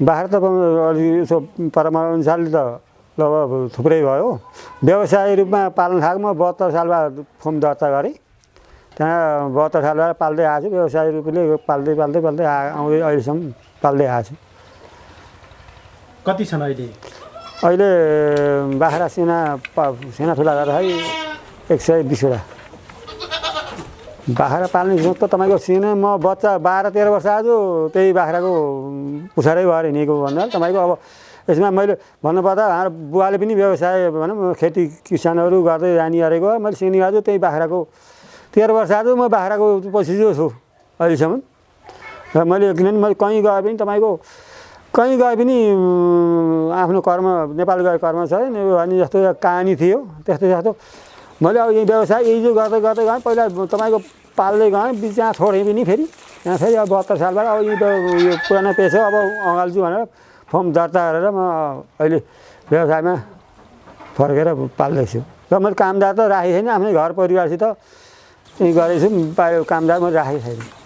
बाख्रा त अलि यसो परम्परा अनुसारले त लगभग थुप्रै भयो। व्यवसाय रूपमा पालन थालेको म 72 सालमा फर्म दर्ता गरेँ। त्यहाँ 72 सालबाट पाल्दै आएको छु। व्यवसाय रूपले पाल्दै आउँदै अहिलेसम्म पाल्दै आएको छु। कति छन् अहिले? अहिले बाख्रा सेना ठुला गर्दाखेरि 120 वटा। बाख्रा पाल्ने सोच त तपाईँको सिने म बच्चा 12-13 वर्ष आज त्यही बाख्राको पुछारै भएर हिँडेको भन्दा तपाईँको अब यसमा मैले भन्नुपर्दा हाम्रो बुवाले पनि व्यवसाय भनौँ खेती किसानहरू गर्दै जाने गरेको मैले सिक्ने आज त्यही बाख्राको 13 वर्ष आज म बाख्राको पछि छु अहिलेसम्म। र मैले किनभने मैले कहीँ गए पनि तपाईँको कहीँ गए पनि आफ्नो कर्म नेपाल गए कर्म छ अनि जस्तो कहानी थियो त्यस्तो जस्तो मैले अब यही व्यवसाय यही जो गर्दै गएँ। पहिला तपाईँको पाल्दै गएँ बिचमा छोडेँ पनि फेरि यहाँ फेरि अब 72 सालबाट अब यो पुरानो पेसा अब अँगाल्छु भनेर फर्म दर्ता गरेर म अहिले व्यवसायमा फर्केर पाल्दैछु। र मैले कामदार त राखेको छैन आफ्नै घर परिवारसित यहीँ गरेको छु। कामदार मैले राखेको छैन।